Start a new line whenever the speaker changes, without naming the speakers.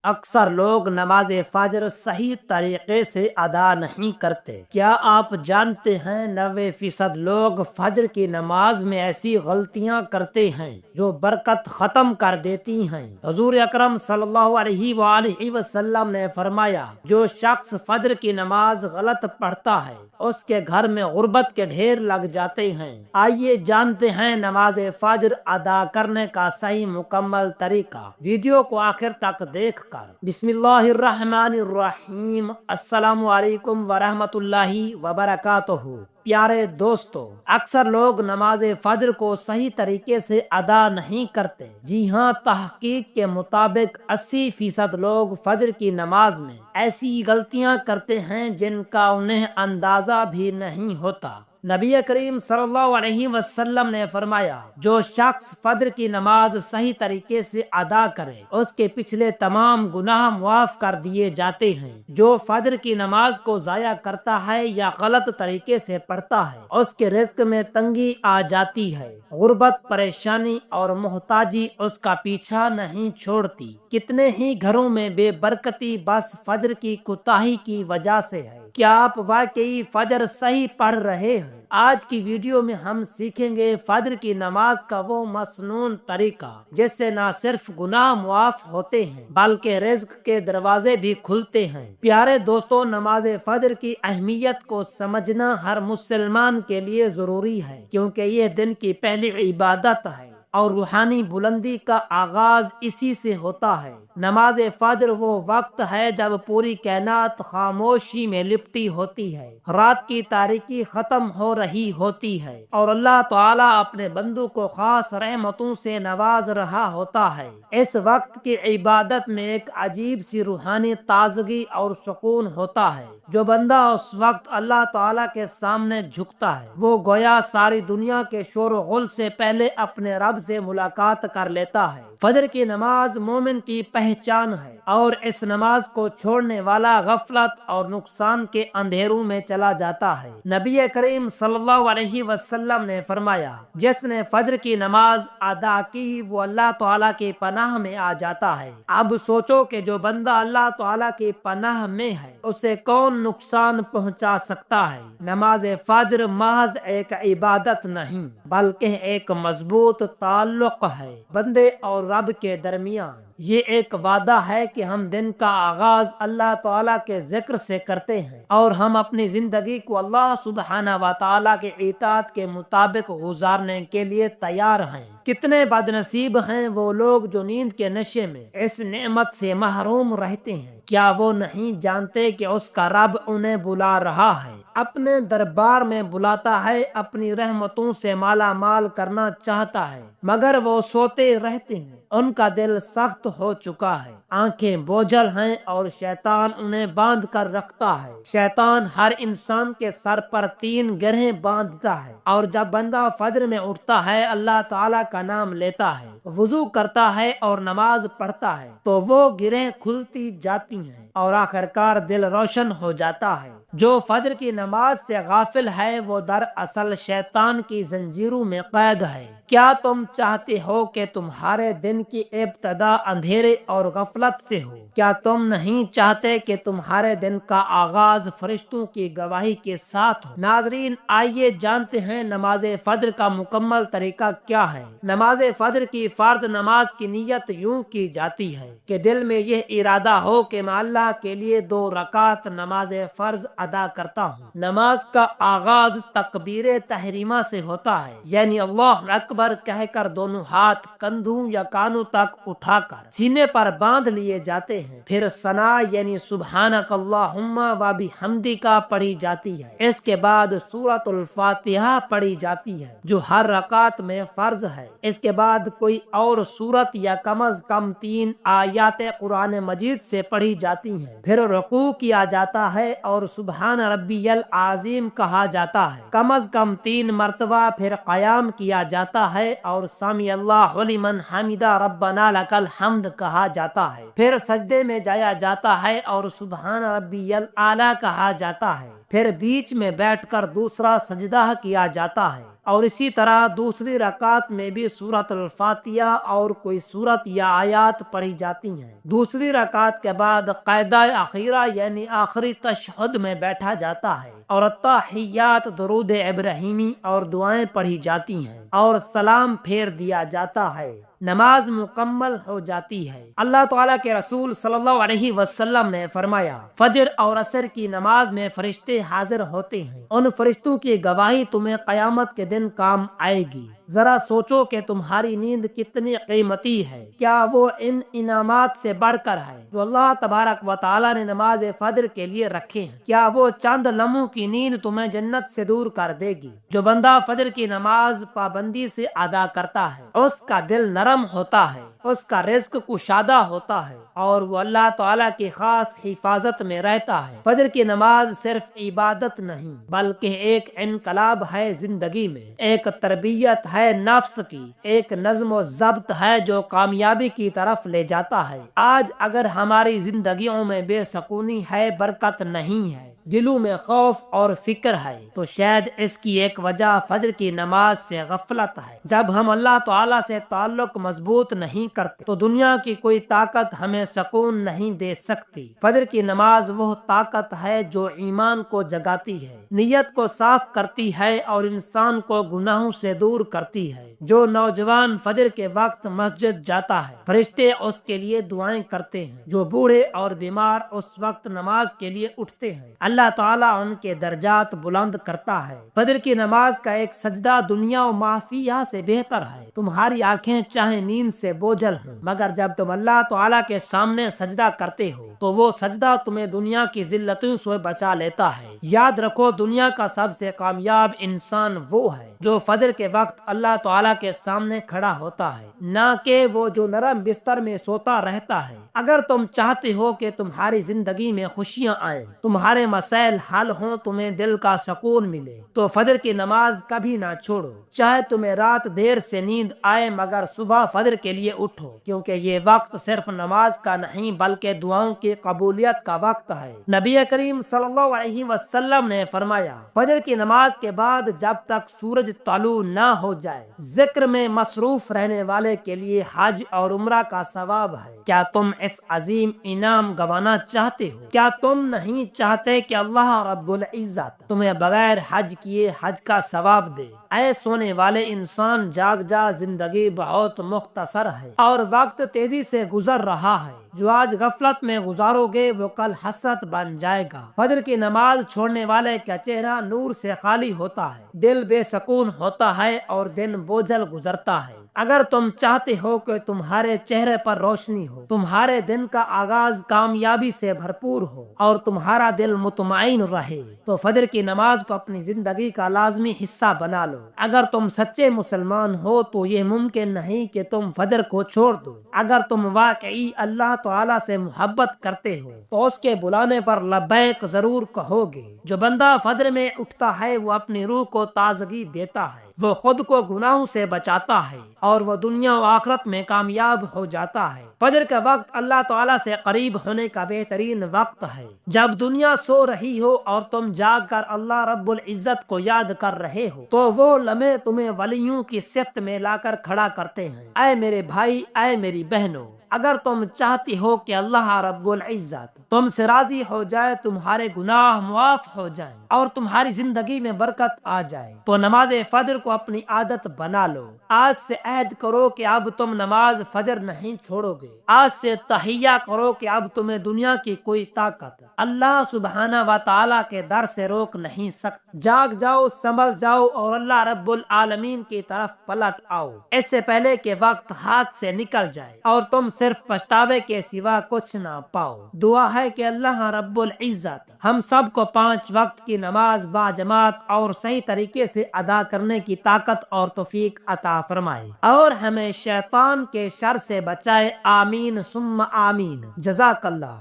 اکثر لوگ نماز فجر صحیح طریقے سے ادا نہیں کرتے۔ کیا آپ جانتے ہیں 90% لوگ فجر کی نماز میں ایسی غلطیاں کرتے ہیں جو برکت ختم کر دیتی ہیں۔ حضور اکرم صلی اللہ علیہ وآلہ وسلم نے فرمایا، جو شخص فجر کی نماز غلط پڑھتا ہے اس کے گھر میں غربت کے ڈھیر لگ جاتے ہیں۔ آئیے جانتے ہیں نماز فجر ادا کرنے کا صحیح مکمل طریقہ۔ ویڈیو کو آخر تک دیکھ کر بسم اللہ الرحمن الرحیم۔ السلام علیکم ورحمۃ اللہ وبرکاتہ۔ پیارے دوستو، اکثر لوگ نماز فجر کو صحیح طریقے سے ادا نہیں کرتے۔ جی ہاں، تحقیق کے مطابق 80% لوگ فجر کی نماز میں ایسی غلطیاں کرتے ہیں جن کا انہیں اندازہ بھی نہیں ہوتا۔ نبی کریم صلی اللہ علیہ وسلم نے فرمایا، جو شخص فجر کی نماز صحیح طریقے سے ادا کرے اس کے پچھلے تمام گناہ معاف کر دیے جاتے ہیں۔ جو فجر کی نماز کو ضائع کرتا ہے یا غلط طریقے سے پڑھتا ہے اس کے رزق میں تنگی آ جاتی ہے۔ غربت، پریشانی اور محتاجی اس کا پیچھا نہیں چھوڑتی۔ کتنے ہی گھروں میں بے برکتی بس فجر کی کوتاہی کی وجہ سے ہے۔ کیا آپ واقعی فجر صحیح پڑھ رہے ہیں؟ آج کی ویڈیو میں ہم سیکھیں گے فجر کی نماز کا وہ مسنون طریقہ جس سے نہ صرف گناہ معاف ہوتے ہیں بلکہ رزق کے دروازے بھی کھلتے ہیں۔ پیارے دوستو، نماز فجر کی اہمیت کو سمجھنا ہر مسلمان کے لیے ضروری ہے، کیونکہ یہ دن کی پہلی عبادت ہے اور روحانی بلندی کا آغاز اسی سے ہوتا ہے۔ نماز فجر وہ وقت ہے جب پوری کائنات خاموشی میں لپٹی ہوتی ہے، رات کی تاریکی ختم ہو رہی ہوتی ہے اور اللہ تعالیٰ اپنے بندوں کو خاص رحمتوں سے نواز رہا ہوتا ہے۔ اس وقت کی عبادت میں ایک عجیب سی روحانی تازگی اور سکون ہوتا ہے۔ جو بندہ اس وقت اللہ تعالیٰ کے سامنے جھکتا ہے وہ گویا ساری دنیا کے شور و غل سے پہلے اپنے رب سے ملاقات کر لیتا ہے۔ فجر کی نماز مومن کی پہچان ہے اور اس نماز کو چھوڑنے والا غفلت اور نقصان کے اندھیروں میں چلا جاتا ہے۔ نبی کریم صلی اللہ علیہ وسلم نے فرمایا، جس نے فجر کی نماز ادا کی وہ اللہ تعالیٰ کی پناہ میں آ جاتا ہے۔ اب سوچو کہ جو بندہ اللہ تعالیٰ کی پناہ میں ہے اسے کون نقصان پہنچا سکتا ہے؟ نماز فجر محض ایک عبادت نہیں بلکہ ایک مضبوط تعلق ہے بندے اور رب کے درمیان۔ یہ ایک وعدہ ہے کہ ہم دن کا آغاز اللہ تعالیٰ کے ذکر سے کرتے ہیں اور ہم اپنی زندگی کو اللہ سبحانہ و تعالیٰ کے اطاعت کے مطابق گزارنے کے لیے تیار ہیں۔ کتنے بد نصیب ہیں وہ لوگ جو نیند کے نشے میں اس نعمت سے محروم رہتے ہیں۔ کیا وہ نہیں جانتے کہ اس کا رب انہیں بلا رہا ہے، اپنے دربار میں بلاتا ہے، اپنی رحمتوں سے مالا مال کرنا چاہتا ہے، مگر وہ سوتے رہتے ہیں۔ ان کا دل سخت ہو چکا ہے، آنکھیں بوجھل ہیں اور شیطان انہیں باندھ کر رکھتا ہے۔ شیطان ہر انسان کے سر پر 3 گرہیں باندھتا ہے اور جب بندہ فجر میں اٹھتا ہے، اللہ تعالیٰ کا نام لیتا ہے، وضو کرتا ہے اور نماز پڑھتا ہے تو وہ گرہیں کھلتی جاتی ہیں اور آخرکار دل روشن ہو جاتا ہے۔ جو فجر کی نماز سے غافل ہے وہ دراصل شیطان کی زنجیروں میں قید ہے۔ کیا تم چاہتے ہو کہ تمہارے دن کی ابتدا اندھیرے اور غفلت سے ہو؟ کیا تم نہیں چاہتے کہ تمہارے دن کا آغاز فرشتوں کی گواہی کے ساتھ ہو؟ ناظرین، آئیے جانتے ہیں نماز فجر کا مکمل طریقہ کیا ہے۔ نماز فجر کی فرض نماز کی نیت یوں کی جاتی ہے کہ دل میں یہ ارادہ ہو کہ میں اللہ کے لیے 2 رکعت نماز فرض ادا کرتا ہوں۔ نماز کا آغاز تکبیر تحریمہ سے ہوتا ہے، یعنی اللہ اکبر کہہ کر دونوں ہاتھ کندھوں یا کانوں تک اٹھا کر سینے پر باندھ لیے جاتے ہیں۔ پھر ثنا یعنی سبحانک اللہم و بحمدک پڑھی جاتی ہے۔ اس کے بعد سورۃ الفاتحہ پڑھی جاتی ہے جو ہر رکعت میں فرض ہے۔ اس کے بعد کوئی اور سورت یا کم از کم 3 آیات قرآن مجید سے پڑھی جاتی ہیں۔ پھر رکوع کیا جاتا ہے اور سبحان ربی العظیم کہا جاتا ہے کم از کم 3 مرتبہ۔ پھر قیام کیا جاتا ہے اور سمی اللہ لمن حمدہ ربنا لک الحمد کہا جاتا ہے۔ پھر سجدے میں جایا جاتا ہے اور سبحان ربی الاعلیٰ کہا جاتا ہے۔ پھر بیچ میں بیٹھ کر دوسرا سجدہ کیا جاتا ہے اور اسی طرح دوسری رکعت میں بھی سورۃ الفاتحہ اور کوئی سورت یا آیات پڑھی جاتی ہیں۔ دوسری رکعت کے بعد قاعدہ اخیرہ یعنی آخری تشہد میں بیٹھا جاتا ہے اور التحیات درود ابراہیمی اور دعائیں پڑھی جاتی ہیں اور سلام پھیر دیا جاتا ہے۔ نماز مکمل ہو جاتی ہے۔ اللہ تعالیٰ کے رسول صلی اللہ علیہ وسلم نے فرمایا، فجر اور عصر کی نماز میں فرشتے حاضر ہوتے ہیں، ان فرشتوں کی گواہی تمہیں قیامت کے دن کام آئے گی۔ ذرا سوچو کہ تمہاری نیند کتنی قیمتی ہے، کیا وہ ان انعامات سے بڑھ کر ہے جو اللہ تبارک و تعالیٰ نے نماز فجر کے لیے رکھے ہیں؟ کیا وہ چند لمحوں کی نیند تمہیں جنت سے دور کر دے گی؟ جو بندہ فجر کی نماز پابندی سے ادا کرتا ہے اس کا دل نرم ہوتا ہے، اس کا رزق کشادہ ہوتا ہے اور وہ اللہ تعالیٰ کی خاص حفاظت میں رہتا ہے۔ فجر کی نماز صرف عبادت نہیں بلکہ ایک انقلاب ہے زندگی میں، ایک تربیت ہے نفس کی، ایک نظم و ضبط ہے جو کامیابی کی طرف لے جاتا ہے۔ آج اگر ہماری زندگیوں میں بے سکونی ہے، برکت نہیں ہے، دلوں میں خوف اور فکر ہے، تو شاید اس کی ایک وجہ فجر کی نماز سے غفلت ہے۔ جب ہم اللہ تعالیٰ سے تعلق مضبوط نہیں کرتے تو دنیا کی کوئی طاقت ہمیں سکون نہیں دے سکتی۔ فجر کی نماز وہ طاقت ہے جو ایمان کو جگاتی ہے، نیت کو صاف کرتی ہے اور انسان کو گناہوں سے دور کرتی ہے۔ جو نوجوان فجر کے وقت مسجد جاتا ہے فرشتے اس کے لیے دعائیں کرتے ہیں، جو بوڑھے اور بیمار اس وقت نماز کے لیے اٹھتے ہیں اللہ تعالیٰ ان کے درجات بلند کرتا ہے۔ فجر کی نماز کا ایک سجدہ دنیا و مافیہ سے بہتر ہے۔ تمہاری آنکھیں چاہے نیند سے بوجھل ہوں مگر جب تم اللہ تعالیٰ کے سامنے سجدہ کرتے ہو تو وہ سجدہ تمہیں دنیا کی ذلتوں سے بچا لیتا ہے۔ یاد رکھو، دنیا کا سب سے کامیاب انسان وہ ہے جو فجر کے وقت اللہ تعالیٰ کے سامنے کھڑا ہوتا ہے، نہ کہ وہ جو نرم بستر میں سوتا رہتا ہے۔ اگر تم چاہتے ہو کہ تمہاری زندگی میں خوشیاں آئیں، تمہارے مسائل حل ہوں، تمہیں دل کا سکون ملے، تو فجر کی نماز کبھی نہ چھوڑو۔ چاہے تمہیں رات دیر سے نیند آئے مگر صبح فجر کے لیے اٹھو، کیونکہ یہ وقت صرف نماز کا نہیں بلکہ دعاؤں کی قبولیت کا وقت ہے۔ نبی کریم صلی اللہ علیہ وسلم نے فرمایا، فجر کی نماز کے بعد جب تک سورج طلوع نہ ہو جائے ذکر میں مصروف رہنے والے کے لیے حج اور عمرہ کا ثواب ہے۔ کیا تم اس عظیم انعام گنوانا چاہتے ہو؟ کیا تم نہیں چاہتے کہ اللہ رب العزت تمہیں بغیر حج کیے حج کا ثواب دے؟ اے سونے والے انسان، جاگ جا، زندگی بہت مختصر ہے اور وقت تیزی سے گزر رہا ہے۔ جو آج غفلت میں گزارو گے وہ کل حسرت بن جائے گا۔ فجر کی نماز چھوڑنے والے کا چہرہ نور سے خالی ہوتا ہے، دل بے سکون ہوتا ہے اور دن بوجھل گزرتا ہے۔ اگر تم چاہتے ہو کہ تمہارے چہرے پر روشنی ہو، تمہارے دن کا آغاز کامیابی سے بھرپور ہو اور تمہارا دل مطمئن رہے تو فجر کی نماز کو اپنی زندگی کا لازمی حصہ بنا لو۔ اگر تم سچے مسلمان ہو تو یہ ممکن نہیں کہ تم فجر کو چھوڑ دو۔ اگر تم واقعی اللہ تعالیٰ سے محبت کرتے ہو تو اس کے بلانے پر لبیک ضرور کہو گے۔ جو بندہ فجر میں اٹھتا ہے وہ اپنی روح کو تازگی دیتا ہے، وہ خود کو گناہوں سے بچاتا ہے اور وہ دنیا و آخرت میں کامیاب ہو جاتا ہے۔ فجر کا وقت اللہ تعالیٰ سے قریب ہونے کا بہترین وقت ہے۔ جب دنیا سو رہی ہو اور تم جاگ کر اللہ رب العزت کو یاد کر رہے ہو تو وہ لمحے تمہیں ولیوں کی صفت میں لا کر کھڑا کرتے ہیں۔ اے میرے بھائی، اے میری بہنوں، اگر تم چاہتی ہو کہ اللہ رب العزت تم سے راضی ہو جائے، تمہارے گناہ معاف ہو جائیں اور تمہاری زندگی میں برکت آ جائے تو نماز فجر کو اپنی عادت بنا لو۔ آج سے عہد کرو کہ اب تم نماز فجر نہیں چھوڑو گے۔ آج سے تحیہ کرو کہ اب تمہیں دنیا کی کوئی طاقت اللہ سبحانہ و تعالیٰ کے در سے روک نہیں سکتی۔ جاگ جاؤ، سنبھل جاؤ اور اللہ رب العالمین کی طرف پلٹ آؤ، اس سے پہلے کہ وقت ہاتھ سے نکل جائے اور تم صرف پچھتاوے کے سوا کچھ نہ پاؤ۔ دعا ہے کہ اللہ رب العزت ہم سب کو 5 وقت کی نماز باجماعت اور صحیح طریقے سے ادا کرنے کی طاقت اور توفیق عطا فرمائے اور ہمیں شیطان کے شر سے بچائے۔ آمین ثم آمین۔ جزاک اللہ۔